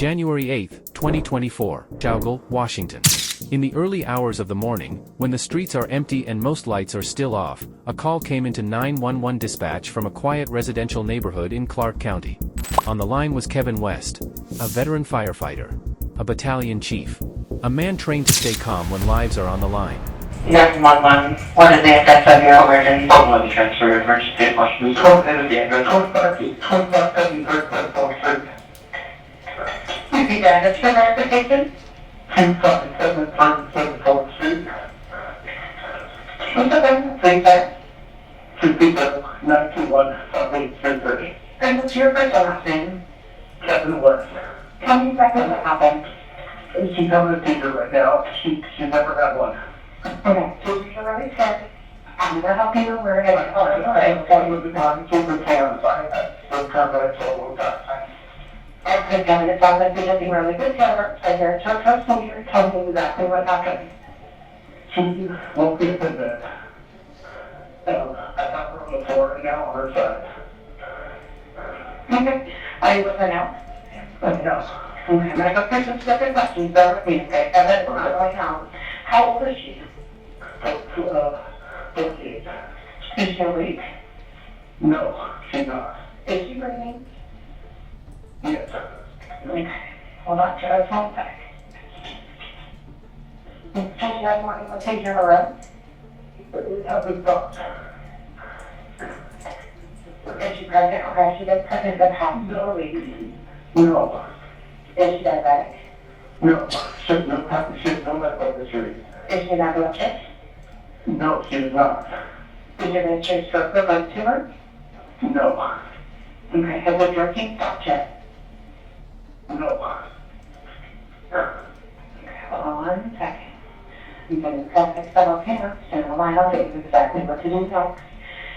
January 8, 2024, Washougal, Washington. In the early hours of the morning, when the streets are empty and most lights are still off, a call came into 911 dispatch from a quiet residential neighborhood in Clark County. On the line was Kevin West, a veteran firefighter, a battalion chief, a man trained to stay calm when lives are on the line. 911, what is the effect of your emergency? One transfer emergency question. Repeat that, it's for verification. 1077 Street. What's the name? Please, sir. 921 330. And what's your first and last name? Kevin West. Tell me exactly what happened. She's having a seizure right now. She never had one. Okay, so you're already said, I'm gonna help you, we're gonna help you. Okay, Kevin, it sounds like you're just being really good care. I hear trust me, you're telling me exactly what happened. She won't be in bed. I have her on the floor and now on her side. Okay, are you with her now? Okay, no. Okay, I'm gonna go through some specific questions, bear with me, okay? Kevin, we're not going out. How old is she? 58. Is she awake? No, she's not. Is she breathing? Yes. Okay. Hold on, just one sec. Can you guys want to take her around? We have this thought. Is she pregnant? Okay, she been pregnant the past 4 weeks. No. Is she diabetic? No. She has no medical history. Is she an epileptic? No, she is not. Is your history stroke or lung tumor? No. Okay, has the drinking stopped yet? No. Okay, hold on 1 second. I'm going to fix that up here, and I'll line up exactly what to do now.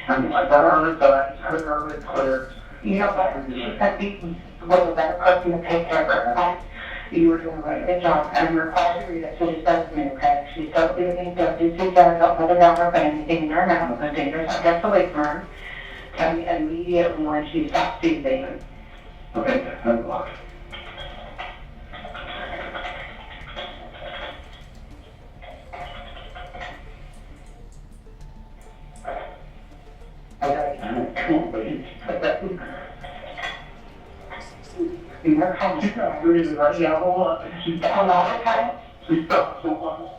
I got her on the side, her is clear. You know what? She said be a little better person to take care of her. You were doing a really good job, and I'm required to read it, so just does me, okay? She's don't do anything, don't do CPR, don't let her down or put anything in her mouth, no dangerous, I guess away from her. Tell me immediately when she stops seizing. Okay, I'm locked. She's not breathing right now. Hold on. She's got a lot of time. She's stuck. Hold on.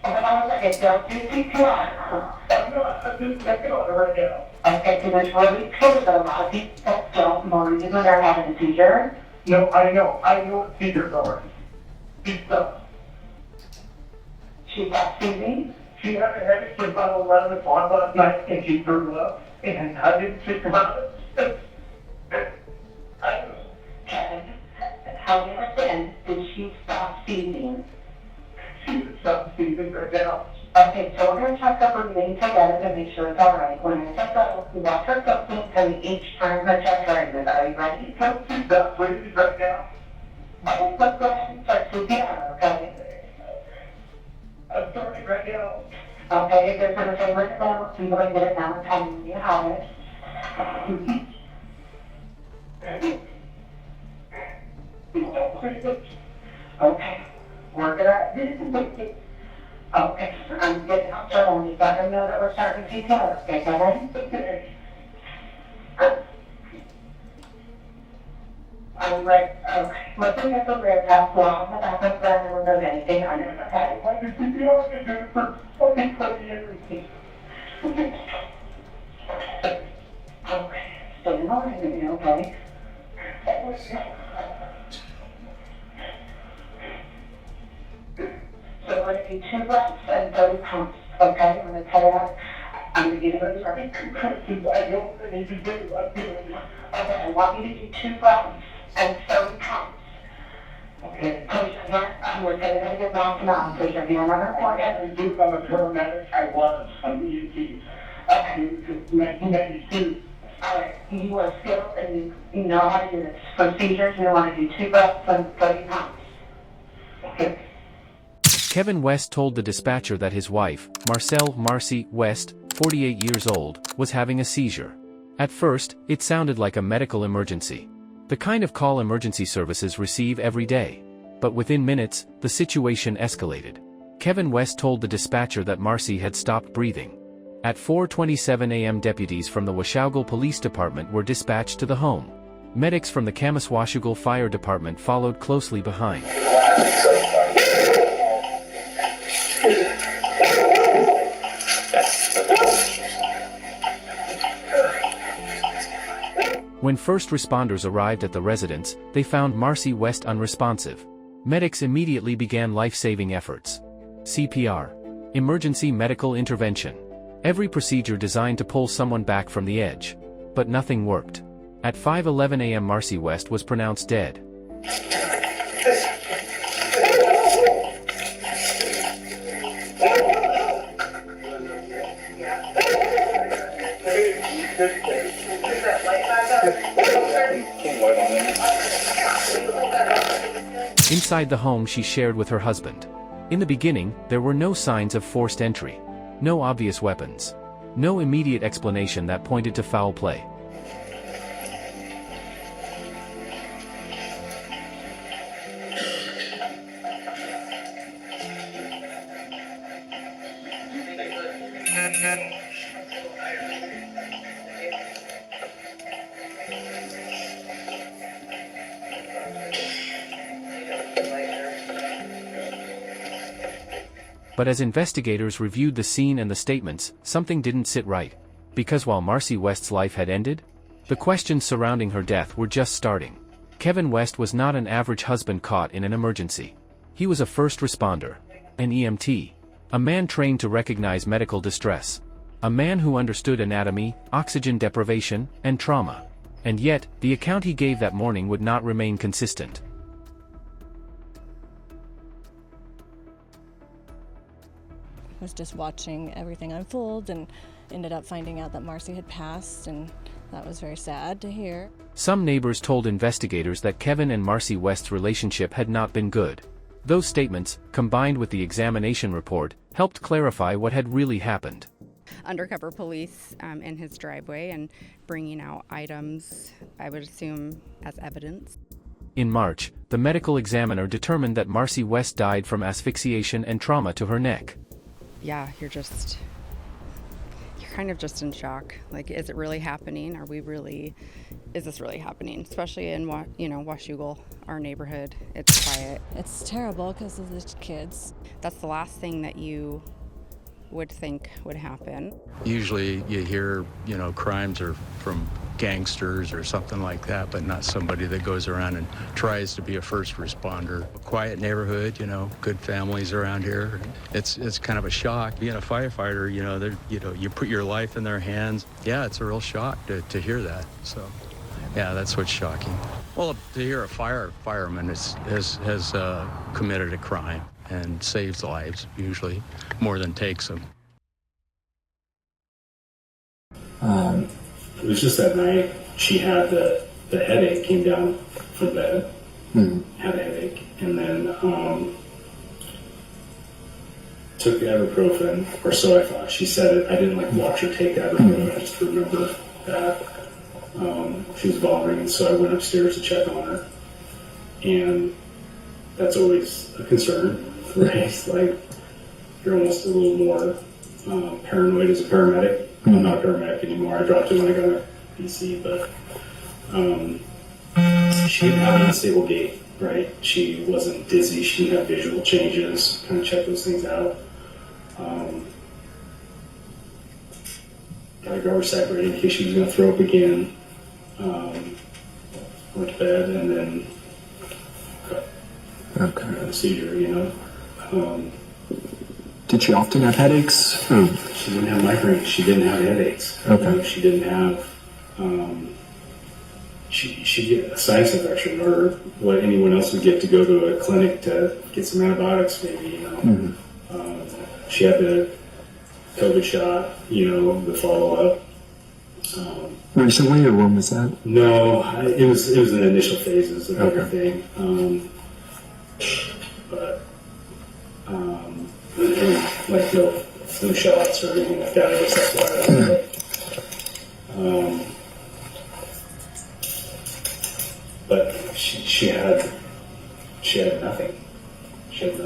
Hold on a second. Don't do CPR. I'm just checking on her right now. Okay, so there's really true that a lot of people don't believe when they're having a seizure. No, I know what seizures are. She's stuck. She stopped seizing? She had a headache for about 11 o'clock last night and she threw up. And I didn't think about it. Kevin, how often did she stop seizing? She would stop seizing right now. Okay, so we're going to check up her name together to make sure it's alright. When I check up, we watch her something tell me each time I check her in. Are you ready? So she's not breathing right now. Okay, let's go ahead and start CPR, okay? I'm starting right now. Okay, if there's anything with them, I'm going to get it down and tell me you have it. Okay, work it out. Okay, I'm getting out so long. You got to know that we're starting CPR. Okay, Kevin? Okay. I'm like, okay. Let's look at the rear tap long the back of that and remove anything under the head. Why did CPR do it for fucking 20 years? Okay. Okay. Stay in line with me, okay? So we're going to do 2 breaths and 30 pumps, okay? I'm going to cut it out. I'm going to give you a starting. I don't need to do it. Okay, I want you to do 2 breaths and 30 pumps. Okay. Push your hand. We're going to get mouth to mouth. Push your hand on her forehead. I'm a paramedic. I was. I'm EMT. Okay. 1992. Alright, you are skilled and you know how to do this. Procedures, you want to do 2 breaths and 30 pumps. Okay. Kevin West told the dispatcher that his wife, Marcy West, 48 years old, was having a seizure. At first, it sounded like a medical emergency. The kind of call emergency services receive every day. But within minutes, the situation escalated. Kevin West told the dispatcher that Marcy had stopped breathing. At 4:27 a.m. deputies from the Washougal Police Department were dispatched to the home. Medics from the Washougal Fire Department followed closely behind. When first responders arrived at the residence, they found Marcy West unresponsive. Medics immediately began life-saving efforts. CPR. Emergency medical intervention. Every procedure designed to pull someone back from the edge. But nothing worked. At 5:11 a.m. Marcy West was pronounced dead. Inside the home she shared with her husband. In the beginning, there were no signs of forced entry. No obvious weapons. No immediate explanation that pointed to foul play. But as investigators reviewed the scene and the statements, something didn't sit right. Because while Marcy West's life had ended, the questions surrounding her death were just starting. Kevin West was not an average husband caught in an emergency. He was a first responder, an EMT, a man trained to recognize medical distress, a man who understood anatomy, oxygen deprivation, and trauma. And yet, the account he gave that morning would not remain consistent. Was just watching everything unfold and ended up finding out that Marcy had passed, and that was very sad to hear. Some neighbors told investigators that Kevin and Marcy West's relationship had not been good. Those statements, combined with the examination report, helped clarify what had really happened. Undercover police in his driveway and bringing out items, I would assume, as evidence. In March, the medical examiner determined that Marcy West died from asphyxiation and trauma to her neck. Yeah, you're kind of just in shock. Like, is it really happening? Is this really happening? Especially in, Washougal, our neighborhood. It's quiet. It's terrible because of the kids. That's the last thing that you would think would happen. Usually you hear, crimes are from gangsters or something like that, but not somebody that goes around and tries to be a first responder. A quiet neighborhood, good families around here. It's kind of a shock. Being a firefighter, you put your life in their hands. Yeah, it's a real shock to hear that. So, yeah, that's what's shocking. Well, to hear a fireman has committed a crime and saves lives, usually, more than takes them. It was just that night she had the headache, came down from bed, had a headache, and then took the ibuprofen, or so I thought. She said it. I didn't watch her take the ibuprofen. I just remember that she was vomiting, so I went upstairs to check on her. And that's always a concern, right? It's like you're almost a little more paranoid as a paramedic. I'm not a paramedic anymore. I dropped it when I got a PC, but she didn't have an unstable gait, right? She wasn't dizzy. She didn't have visual changes. Kind of check those things out. Got a rubber sack ready in case she was going to throw up again. Went to bed and then got a seizure, Did she often have headaches? She didn't have migraines. She didn't have headaches. Okay. She didn't have. She'd get a sinus infection, or what anyone else would get to go to a clinic to get some antibiotics, maybe. She had the COVID shot, the follow up. Recently, or when was that? No, it was in the initial phases of everything. But no flu shots or anything like that. she had nothing. She had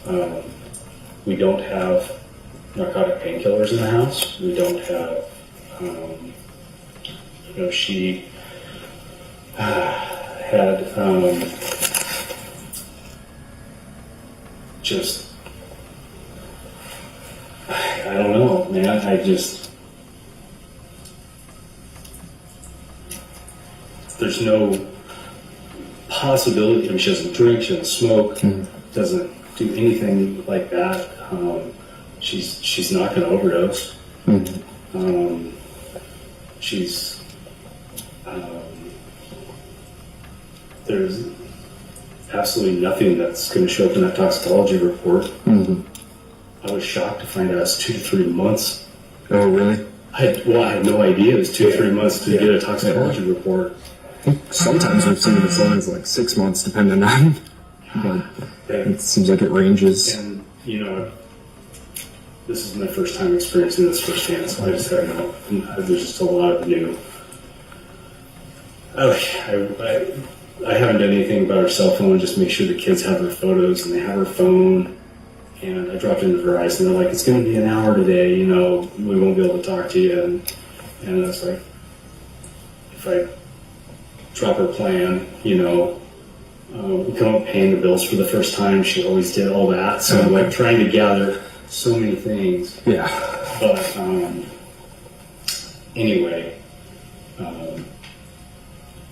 nothing. We don't have narcotic painkillers in the house. We don't have, she had just, I don't know, man. There's no possibility. I mean, she doesn't drink, she doesn't smoke, doesn't do anything like that. She's not going to overdose. There's absolutely nothing that's going to show up in that toxicology report. I was shocked to find out it's 2 to 3 months. Oh, really? I had no idea it was 2 to 3 months to get a toxicology report. Sometimes we've seen it as long as like 6 months, depending on. But it seems like it ranges. And this is my first time experiencing this firsthand, so I just don't know. There's just a lot of new. I haven't done anything about her cell phone. Just make sure the kids have her photos and they have her phone. And I dropped into Verizon. They're like, "It's going to be an hour today. We won't be able to talk to you." And I was like, if I drop her plan, we come up paying the bills for the first time. She always did all that. So I'm like trying to gather so many things. Yeah. But anyway,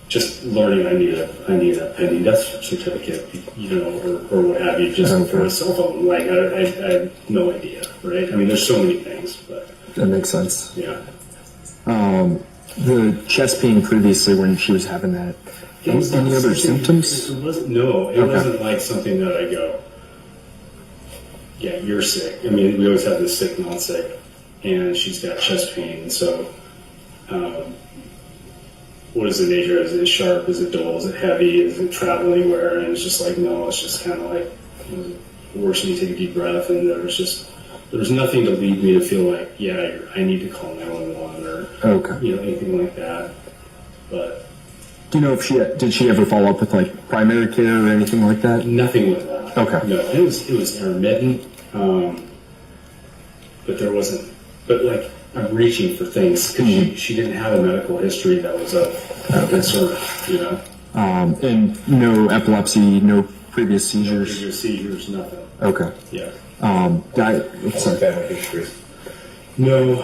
just learning I need a pending death certificate, or what have you, just for a cell phone. Like I had no idea, right? I mean, there's so many things, but That makes sense. yeah. The chest pain previously when she was having that. Any other symptoms? It wasn't like something that I go, yeah, you're sick. I mean, we always have this sick, not sick, and she's got chest pain. And so, what is the nature? Is it sharp? Is it dull? Is it heavy? Is it travel anywhere? And it's just like, no, it's just kind of like, worse when you take a deep breath. And there was nothing to lead me to feel like, yeah, I need to call 911 or anything like that. But do you know if did she ever follow up with like primary care or anything like that? nothing with that. Okay. No, it was intermittent, but there wasn't. But like, I'm reaching for things because she didn't have a medical history that was a concern, And no epilepsy, no previous seizures. Previous seizures, nothing. Okay. Yeah. Family history. No.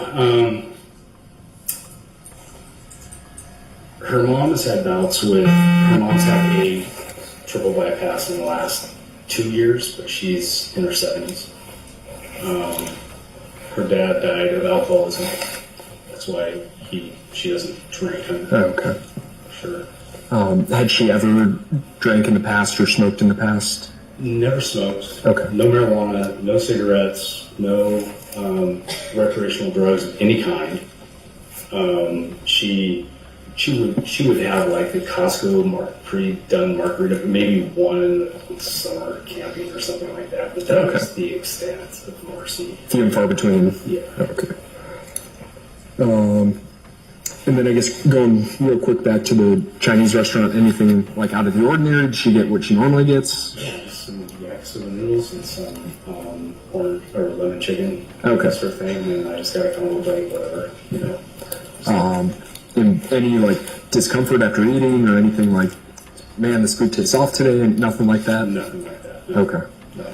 Her mom has had bouts with. Her mom's had a triple bypass in the last 2 years, but she's in her 70s. Her dad died of alcoholism. That's why she doesn't drink. Okay. Sure. Had she ever drank in the past or smoked in the past? Never smoked. Okay. No marijuana, no cigarettes, no recreational drugs of any kind. She would have like the Costco pre-done margarita, maybe one in the summer camping or something like that. But that was the extent of Marcy. Few and far between. Yeah. Okay. And then I guess going real quick back to the Chinese restaurant, anything like out of the ordinary? Did she get what she normally gets? Yeah, some yakisoba noodles and some corn or lemon chicken. Okay. That sort of thing. And I just got a couple of whatever, And any like discomfort after eating or anything like, man, this food tastes off today, and nothing like that? Nothing like that. No. Okay. No.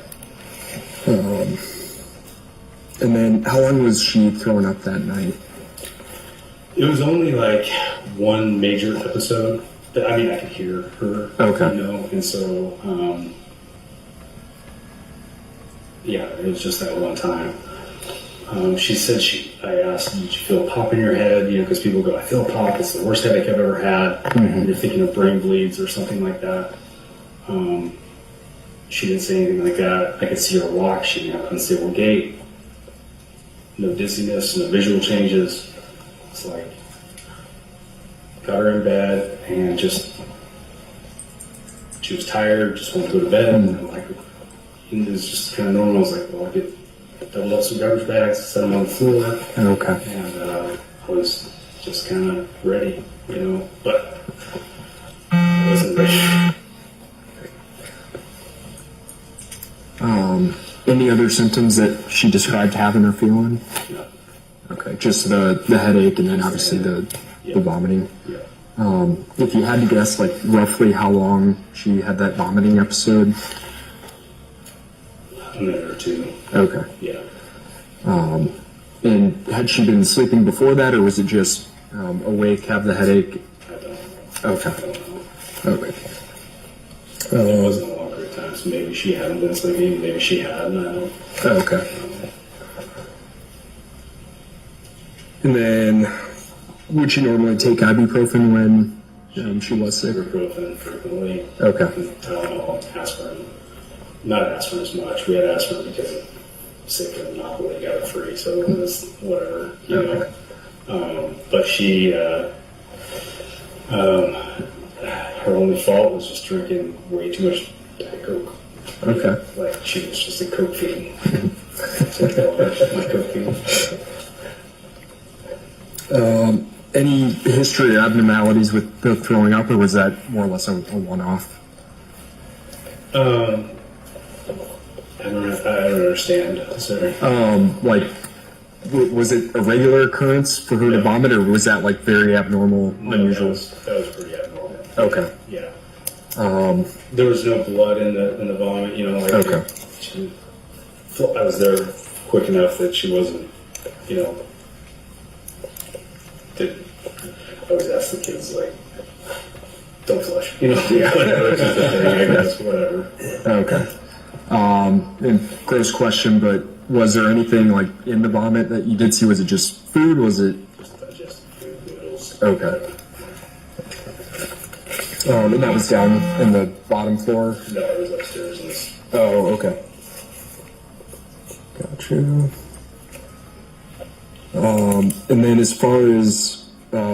And then how long was she throwing up that night? It was only like one major episode. I mean, I could hear her. Okay. And so, it was just that one time. She said I asked, did you feel a pop in your head? Because people go, I feel a pop. It's the worst headache I've ever had. And you're thinking of brain bleeds or something like that. She didn't say anything like that. I could see her walk. She didn't have unstable gait. No dizziness, no visual changes. It's like, got her in bed and she was tired, just wanted to go to bed. And it was just kind of normal. I was like, well, I could double up some garbage bags, set them on the floor. Okay. And I was just kind of ready, but it wasn't really. Any other symptoms that she described having or feeling? No. Okay, just the headache and then obviously the vomiting. Yeah. If you had to guess, like, roughly how long she had that vomiting episode? A minute or two. Okay. Yeah. And had she been sleeping before that, or was it just awake, have the headache? I don't know. Okay. I don't know. Okay. It wasn't a long period of time, so maybe she hadn't been sleeping, maybe she had, and I don't. Okay. And then, would she normally take ibuprofen when she was sick? Ibuprofen frequently. Okay. Tylenol, aspirin. Not aspirin as much. We had aspirin because of sick and Monopoly got it free, so it was whatever, you know. But she, her only fault was just drinking way too much Diet Coke. Okay. Like, she was just a Coke fiend. My Coke fiend. Any history or abnormalities with the throwing up, or was that more or less a one-off? I don't understand. Sorry. Like, was it a regular occurrence for her to vomit, or was that like very abnormal, unusual? That was pretty abnormal. Okay. Yeah. There was no blood in the vomit, you know. Like, Okay. I was there quick enough that she wasn't, you know. I always ask the kids, like, don't flush, you know. Yeah. Whatever. It's just a thing, I guess. Whatever. Okay. And gross question, but was there anything like in the vomit that you did see? Was it just food? Was it? Just food, noodles. Okay. And that was down in the bottom floor? No, it was upstairs. Oh, okay. Gotcha. And then as far as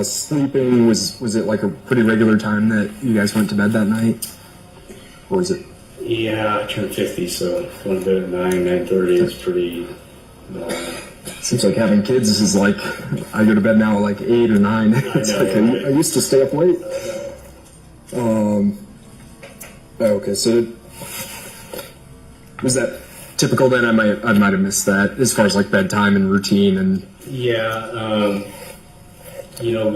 sleeping, was it like a pretty regular time that you guys went to bed that night? Or was it? Yeah, I turned 50, so going to bed at 9:30 is pretty normal. Seems like having kids is like, I go to bed now at like 8 or 9. It's know, like right? I used to stay up late. Okay, so was that typical then? I might have missed that as far as like bedtime and routine and. Yeah, you know,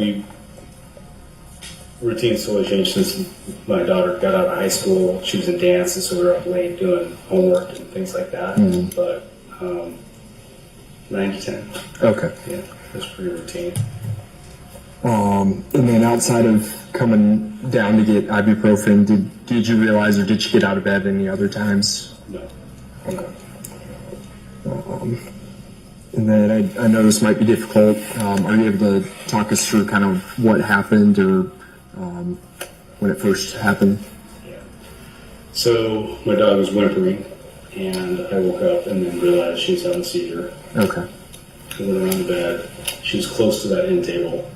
routine slowly changed since my daughter got out of high school. She was in dance, and so we were up late doing homework and things like that. Mm-hmm. But 9 to 10. Okay. Yeah, that's pretty routine. And then outside of coming down to get ibuprofen, did you realize or did you get out of bed any other times? No. Okay. And then I know this might be difficult. Are you able to talk us through kind of what happened or when it first happened? Yeah. So my dog was whimpering, and I woke up and then realized she was having a seizure. Okay. I went around the bed. She was close to that end table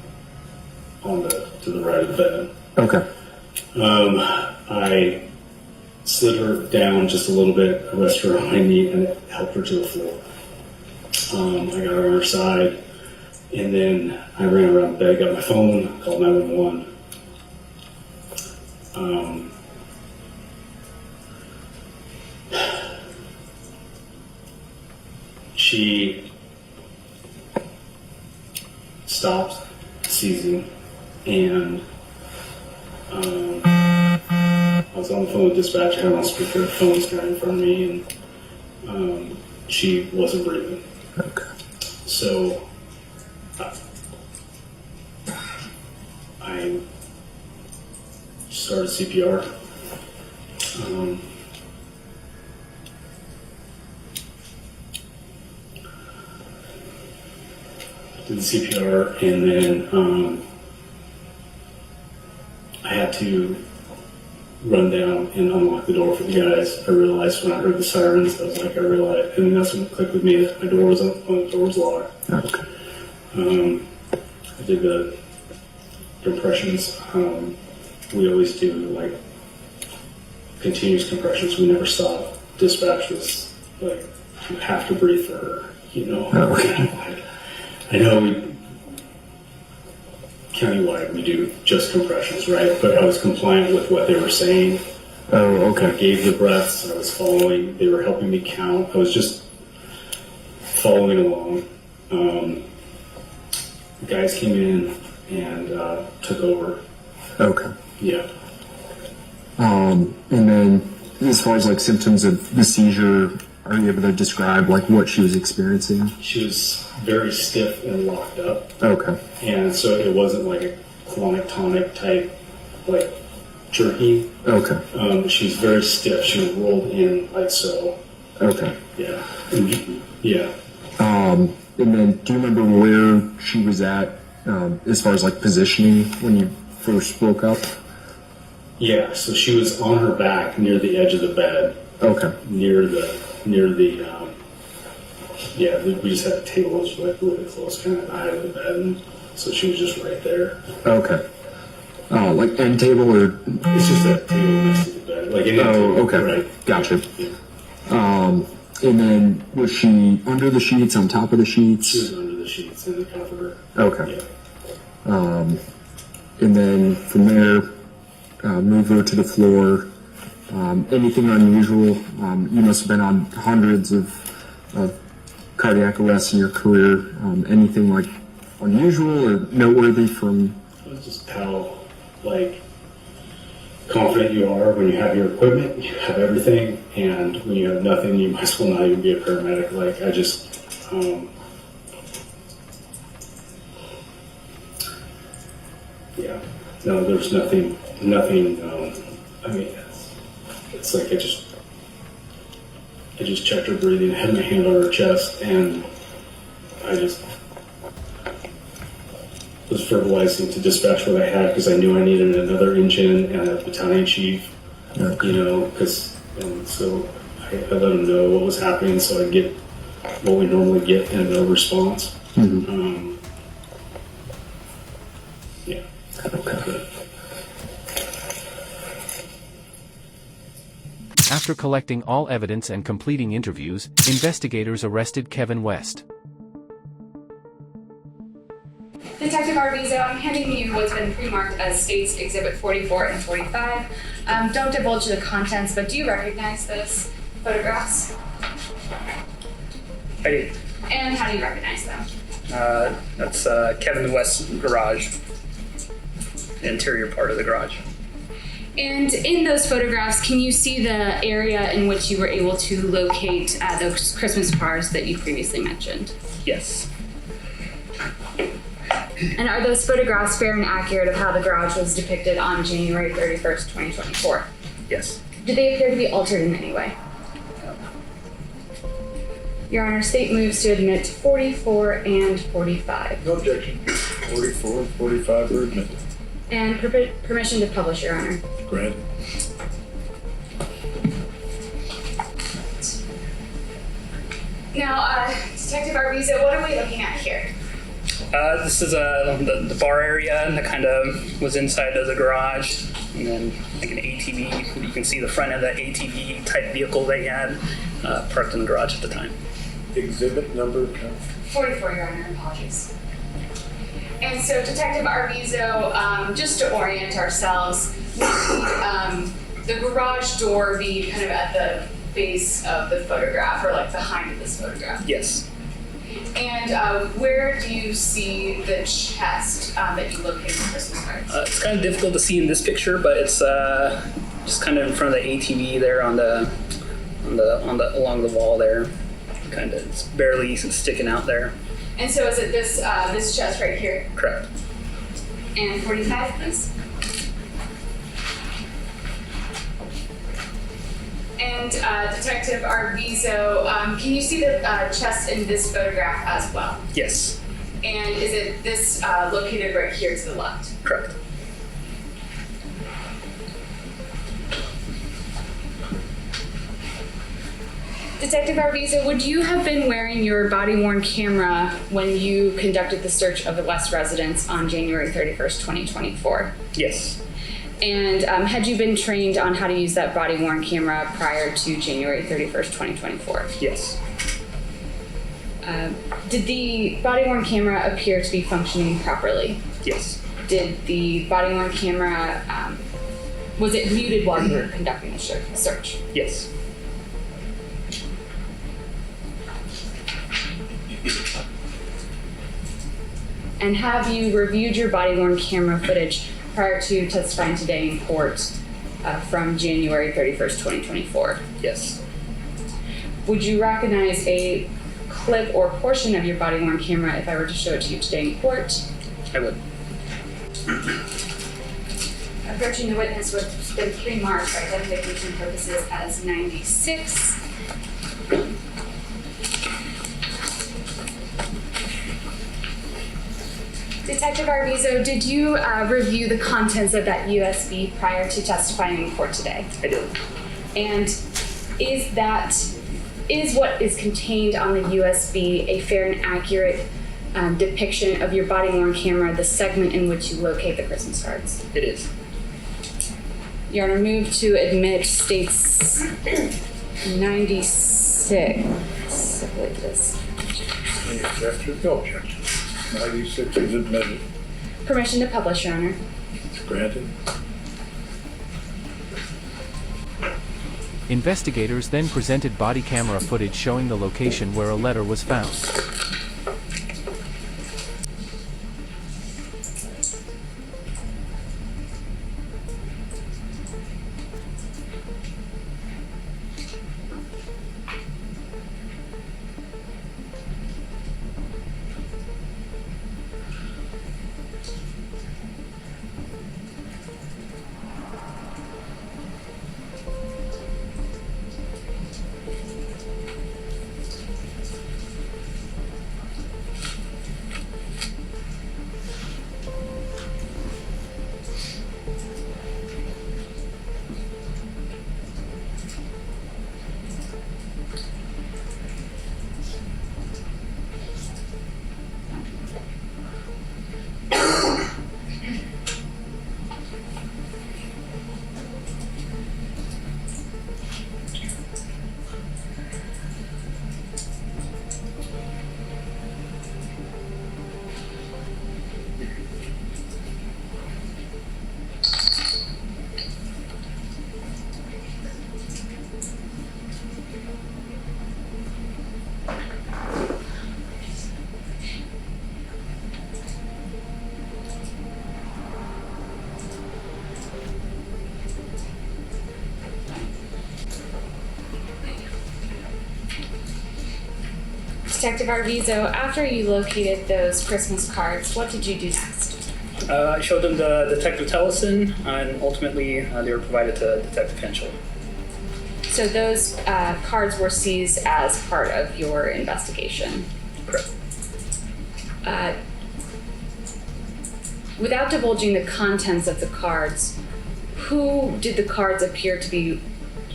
to the right of the bed. Okay. I slid her down just a little bit, I rested her on my knee, and helped her to the floor. I got her on her side, and then I ran around the bed, got my phone, called 911. She stopped seizing, and I was on the phone with dispatch, I had her on speaker, the phone's right in front of me, and she wasn't breathing. Okay. So I started CPR. Did the CPR, and then I had to run down and unlock the door for the guys. I realized when I heard the sirens, I was like, I realized, and that's when it clicked with me that my door was open, the door was locked. Okay. I did the compressions. We always do like continuous compressions. We never stop. Dispatch was like, you have to breathe for her, you know. Okay. I know we countywide, we do just compressions, right? But I was compliant with what they were saying. Oh, I okay. gave the breaths, I was following, they were helping me count. I was just following along. The guys came in and took over. Okay. Yeah. And then, as far as like symptoms of the seizure, are you able to describe like what she was experiencing? She was very stiff and locked up. Okay. And so it wasn't like a clonic tonic type, like jerky. Okay. She's very stiff. She was rolled in like so. Okay. Yeah. Yeah. And then, do you remember where she was at as far as like positioning when you first woke up? Yeah. So she was on her back near the edge of the bed. Okay. Near the we just had the table was like really close, kind of at the height of the bed, and so she was just right there. Okay. Like end table or? It's just that table next to the bed, like an end table. Okay. Right. Gotcha. Yeah. And then was she under the sheets, on top of the sheets? She was under the sheets in the comforter. Okay. Yeah. And then from there, move her to the floor. Anything unusual? You must have been on hundreds of cardiac arrests in your career. Anything like unusual or noteworthy from? It's just how like confident you are when you have your equipment, you have everything, and when you have nothing, you might as well not even be a paramedic. Like I just, yeah, no, there's nothing. I mean, it's like I just checked her breathing, had my hand on her chest, and I just was verbalizing to dispatch what I had because I knew I needed another engine and a battalion chief, you know, and so I let them know what was happening so I'd get what we normally get in a response. Mm-hmm. Yeah. Okay. After collecting all evidence and completing interviews, investigators arrested Kevin West. Detective Arvizo, I'm handing you what's been pre-marked as States Exhibit 44 and 45. Don't divulge the contents, but do you recognize those photographs? I do. And how do you recognize them? That's Kevin West's garage, the interior part of the garage. And in those photographs, can you see the area in which you were able to locate those Christmas cars that you previously mentioned? Yes. And are those photographs fair and accurate of how the garage was depicted on January 31st, 2024? Yes. Do they appear to be altered in any way? No. Your Honor, state moves to admit 44 and 45. No objection. 44 and 45 are admitted. And permission to publish, Your Honor. Granted. Now, Detective Arvizo, what are we looking at here? This is the bar area, and that kind of was inside of the garage, and then like an ATV. You can see the front of that ATV type vehicle they had parked in the garage at the time. Exhibit number 44, Your Honor. Apologies. And so, Detective Arvizo, just to orient ourselves, the garage door be kind of at the base of the photograph, or like behind this photograph? Yes. And where do you see the chest that you located in Christmas cards? It's kind of difficult to see in this picture, but it's just kind of in front of the ATV there on the along the wall there. Kind of, it's barely sticking out there. And so is it this chest right here? Correct. And 45, please. And Detective Arvizo, can you see the chest in this photograph as well? Yes. And is it this located right here to the left? Correct. Detective Arvizo, would you have been wearing your body-worn camera when you conducted the search of the West residence on January 31st, 2024? Yes. And had you been trained on how to use that body-worn camera prior to January 31st, 2024? Yes. Did the body-worn camera appear to be functioning properly? Yes. did the body-worn camera, was it muted while you were conducting the search? Yes. And have you reviewed your body-worn camera footage prior to testifying today in court from January 31st, 2024? Yes. Would you recognize a clip or portion of your body-worn camera if I were to show it to you today in court? I would. Approaching the witness with been pre-marked for identification purposes as 96. Detective Arvizo, did you review the contents of that USB prior to testifying in court today? I did. And is what is contained on the USB a fair and accurate depiction of your body-worn camera, the segment in which you locate the Christmas cards? It is. Your Honor, move to admit states 96. I believe it is. After no objection. 96 is admitted. Permission to publish, Your Honor. It's granted. Investigators then presented body camera footage showing the location where a letter was found. Detective Arvizo, after you located those Christmas cards, what did you do next? I showed them to Detective Tellison, and ultimately they were provided to Detective Henschel. So those cards were seized as part of your investigation? Correct. Without divulging the contents of the cards, who did the cards appear to be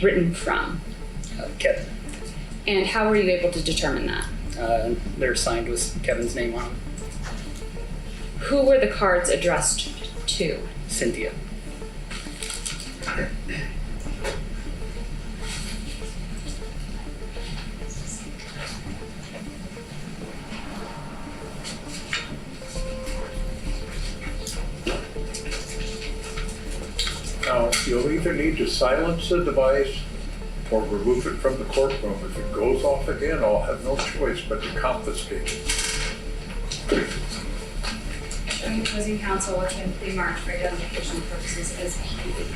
written from? Kevin. And how were you able to determine that? They're signed with Kevin's name on them. Who were the cards addressed to? Cynthia. Now, you'll either need to silence the device or remove it from the courtroom. If it goes off again, I'll have no choice but to confiscate it. Showing opposing counsel what's been pre-marked for identification purposes as heated.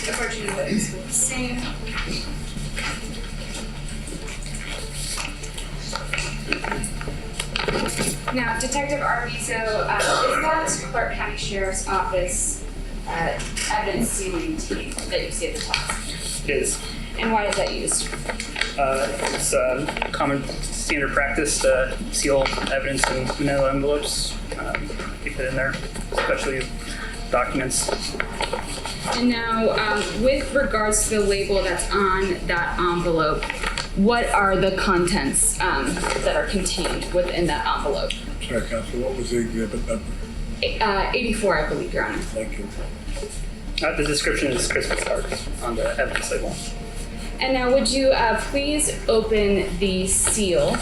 Approaching the witness with the same. Now, Detective Arvizo, is that Clark County Sheriff's Office evidence sealing tape that you see at the top? It is. And why is that used? It's common standard practice to seal evidence in manila envelopes. Keep it in there, especially documents. And now, with regards to the label that's on that envelope, what are the contents that are contained within that envelope? Sorry, Counsel, what was the exhibit number? 84, I believe, Your Honor. Thank you. The description is Christmas cards on the evidence label. And now would you please open the seal?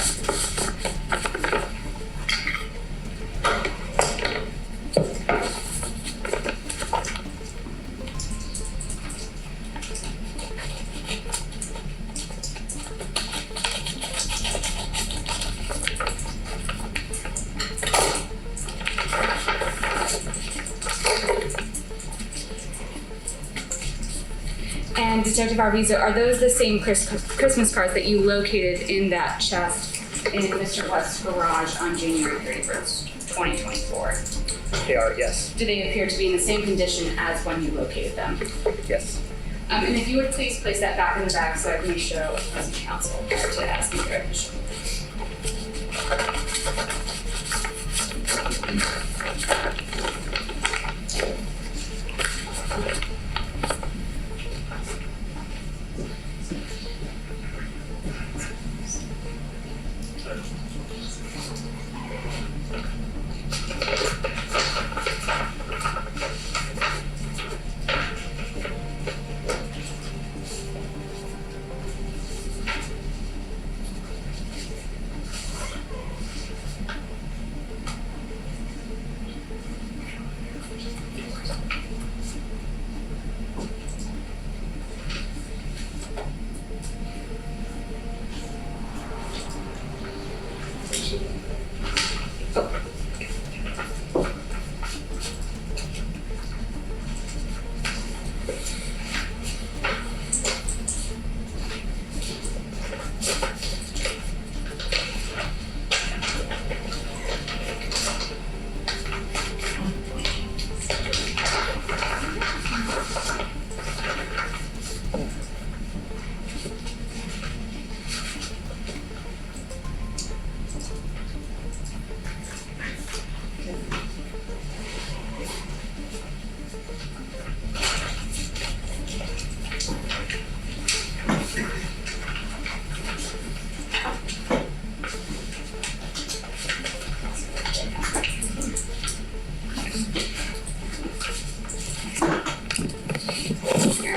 And Detective Arvizo, are those the same Christmas cards that you located in that chest in Mr. West's garage on January 31st, 2024? They are, yes. Do they appear to be in the same condition as when you located them? Yes. And if you would please place that back in the bag so I can show opposing counsel prior to asking for admission.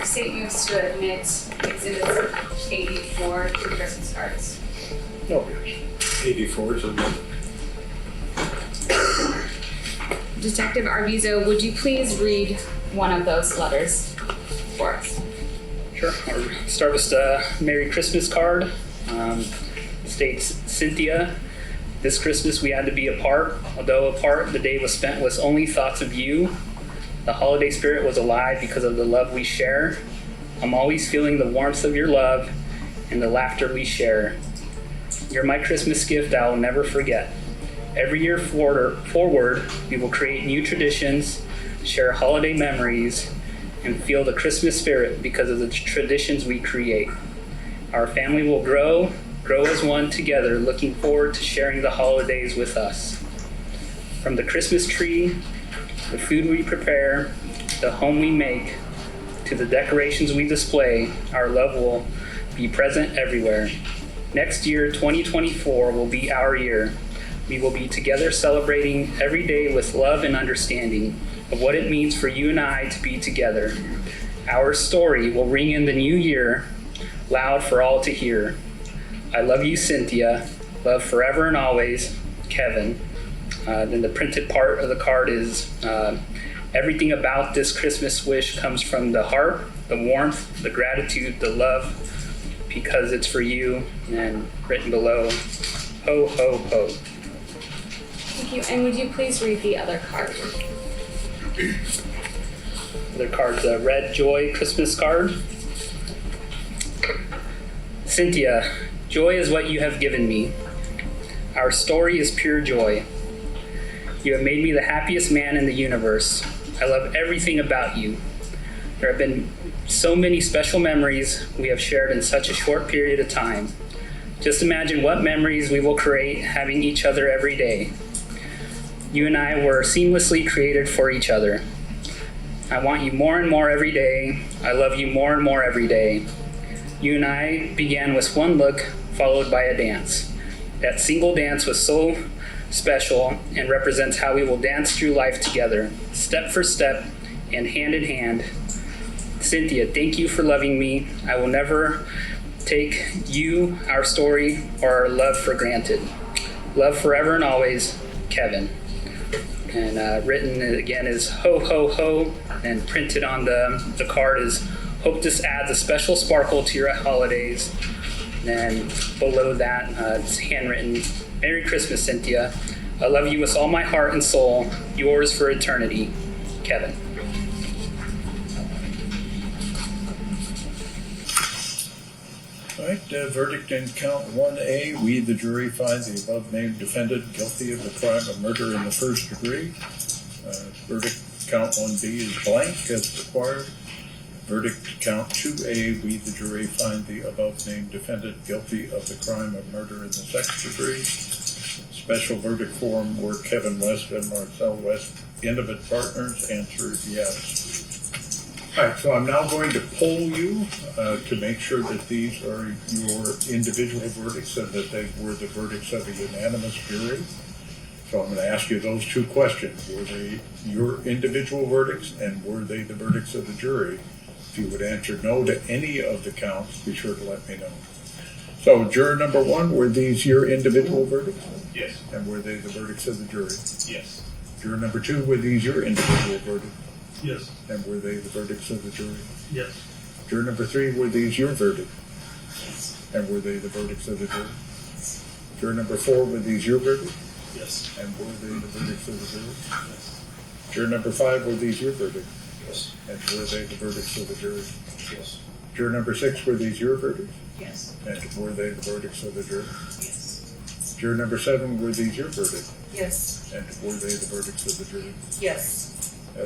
State moves to admit Exhibit 84 to Christmas cards. No, 84 is a Detective Arvizo, would you please read one of those letters for us? Sure. I'll start with the Merry Christmas card. States, Cynthia, this Christmas we had to be apart. Although apart, the day was spent with only thoughts of you. The holiday spirit was alive because of the love we share. I'm always feeling the warmth of your love and the laughter we share. You're my Christmas gift I will never forget. Every year forward, we will create new traditions, share holiday memories, and feel the Christmas spirit because of the traditions we create. Our family will grow as one together, looking forward to sharing the holidays with us. From the Christmas tree, the food we prepare, the home we make, to the decorations we display, our love will be present everywhere. Next year, 2024, will be our year. We will be together celebrating every day with love and understanding of what it means for you and I to be together. Our story will ring in the new year, loud for all to hear. I love you, Cynthia. Love forever and always, Kevin. Then the printed part of the card is everything about this Christmas wish comes from the heart, the warmth, the gratitude, the love, because it's for you, and written below, ho, ho, ho. Thank you. And would you please read the other card? Other card's a red joy Christmas card. Cynthia, joy is what you have given me. Our story is pure joy. You have made me the happiest man in the universe. I love everything about you. There have been so many special memories we have shared in such a short period of time. Just imagine what memories we will create having each other every day. You and I were seamlessly created for each other. I want you more and more every day. I love you more and more every day. You and I began with one look, followed by a dance. That single dance was so special and represents how we will dance through life together, step for step and hand in hand. Cynthia, thank you for loving me. I will never take you, our story, or our love for granted. Love forever and always, Kevin. And written again is ho ho ho, and printed on the card is hope this adds a special sparkle to your holidays. And below that, it's handwritten, Merry Christmas, Cynthia. I love you with all my heart and soul. Yours for eternity, Kevin. All right, verdict in count 1A. We, the jury, find the above-named defendant guilty of the crime of murder in the first degree. Verdict count 1B is blank as required. Verdict count 2A. We, the jury, find the above-named defendant guilty of the crime of murder in the second degree. Special verdict form were Kevin West and Marcelle West, intimate partners. Answer is yes. All right, so I'm now going to poll you to make sure that these are your individual verdicts and that they were the verdicts of a unanimous jury. So I'm going to ask you those two questions. Were they your individual verdicts, and were they the verdicts of the jury? If you would answer no to any of the counts, be sure to let me know. So juror number 1, were these your individual verdicts? Yes. And were they the verdicts of the jury? Yes. Juror number 2, were these your individual verdicts? Yes. And were they the verdicts of the jury? Yes. Juror number 3, were these your verdicts? And were they the verdicts of the jury? Juror number 4, were these your verdicts? Yes. And were they the verdicts of the jury? Yes. Juror number 5, were these your verdicts? Yes. And were they the verdicts of the jury? Yes. Juror number 6, were these your verdicts? Yes. And were they the verdicts of the jury? Yes. Juror number 7, were these your verdicts? Yes. And were they the verdicts of the jury? Yes.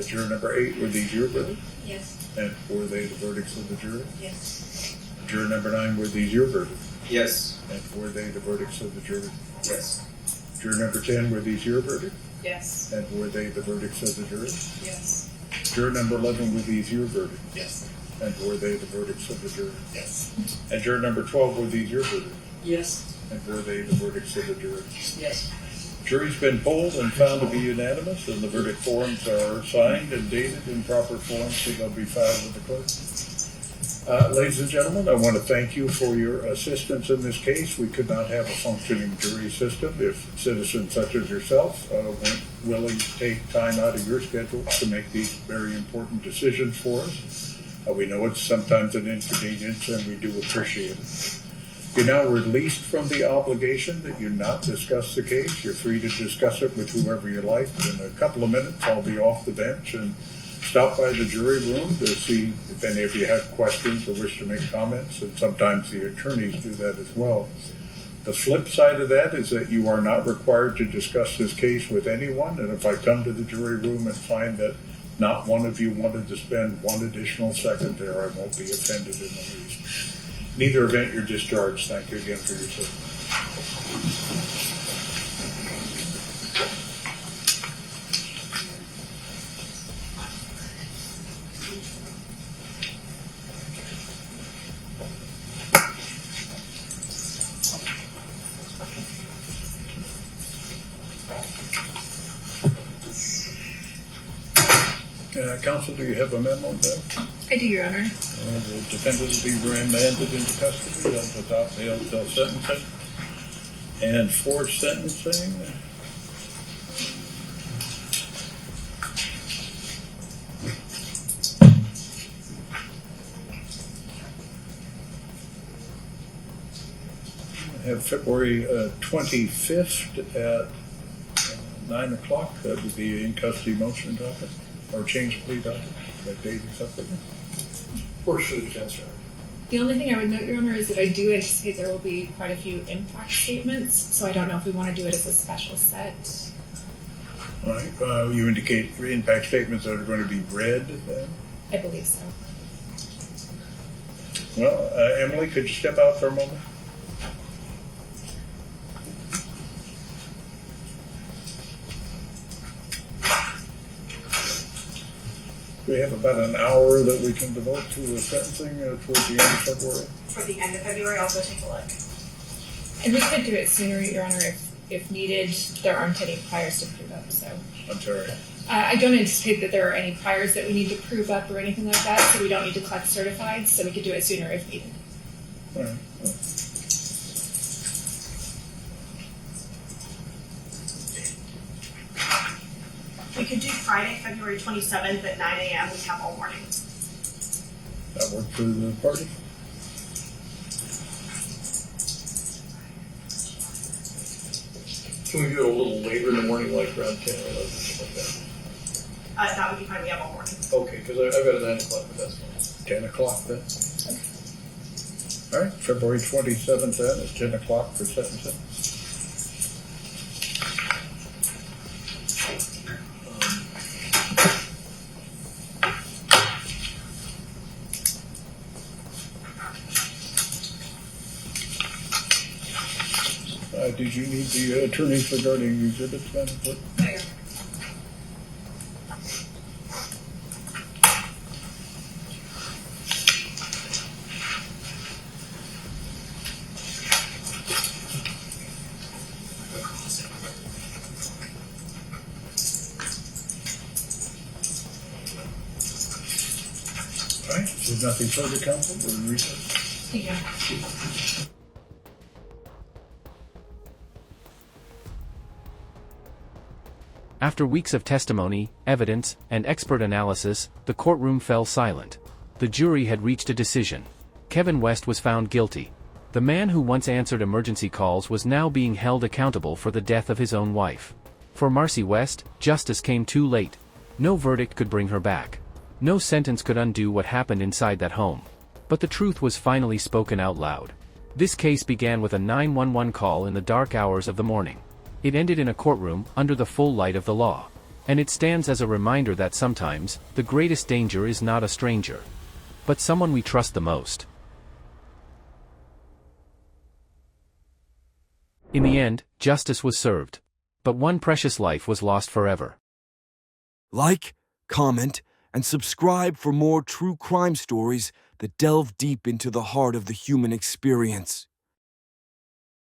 Juror number 8, were these your verdicts? Yes. And were they the verdicts of the jury? Yes. Juror number 9, were these your verdicts? Yes. And were they the verdicts of the jury? Yes. Juror number 10, were these your verdicts? Yes. And were they the verdicts of the jury? Yes. Juror number 11, were these your verdicts? Yes. And were they the verdicts of the jury? Yes. And juror number 12, were these your verdicts? Yes. And were they the verdicts of the jury? Yes. Jury's been polled and found to be unanimous, and the verdict forms are signed and dated in proper form, so they'll be filed with the clerk. Ladies and gentlemen, I want to thank you for your assistance in this case. We could not have a functioning jury system if citizens such as yourself weren't willing to take time out of your schedule to make these very important decisions for us. We know it's sometimes an inconvenience, and we do appreciate it. You're now released from the obligation that you not discuss the case. You're free to discuss it with whoever you like. In a couple of minutes, I'll be off the bench and stop by the jury room to see if any of you have questions or wish to make comments, and sometimes the attorneys do that as well. The flip side of that is that you are not required to discuss this case with anyone, and if I come to the jury room and find that not one of you wanted to spend one additional second there, I won't be offended in the least. In either event, you're discharged. Thank you again for your service. Counsel, do you have a memo there? I do, Your Honor. The defendant will be remanded into custody without bail until sentencing. And for sentencing, I have February 25th at 9 o'clock. That would be in custody motion docket or change plea docket. That date acceptable? Or should the defense, Your Honor? The only thing I would note, Your Honor, is that I do anticipate there will be quite a few impact statements, so I don't know if we want to do it as a special set. All right. You indicate impact statements that are going to be read then? I believe so. Well, Emily, could you step out for a moment? We have about an hour that we can devote to the sentencing towards the end of February. For the end of February, I'll go take a look. And we could do it sooner, Your Honor, if needed. There aren't any priors to prove up, so. I'm sorry. I don't anticipate that there are any priors that we need to prove up or anything like that, so we don't need to collect certified, so we could do it sooner if needed. All right. We could do Friday, February 27th at 9 a.m. We have all morning. That work for the party? Can we do it a little later in the morning, like around 10 or 11, something like that? That would be fine. We have all morning. Okay, because I've got a 9 o'clock, but that's fine. 10 o'clock then? All right, February 27th then at 10 o'clock for sentencing. Did you need the attorneys regarding exhibits then? All right, if there's nothing further, counsel, we're in recess. Thank you. After weeks of testimony, evidence, and expert analysis, the courtroom fell silent. The jury had reached a decision. Kevin West was found guilty. The man who once answered emergency calls was now being held accountable for the death of his own wife. For Marcy West, justice came too late. No verdict could bring her back. No sentence could undo what happened inside that home. But the truth was finally spoken out loud. This case began with a 911 call in the dark hours of the morning. It ended in a courtroom, under the full light of the law. And it stands as a reminder that sometimes, the greatest danger is not a stranger, but someone we trust the most. In the end, justice was served. But one precious life was lost forever. Like, comment, and subscribe for more true crime stories that delve deep into the heart of the human experience.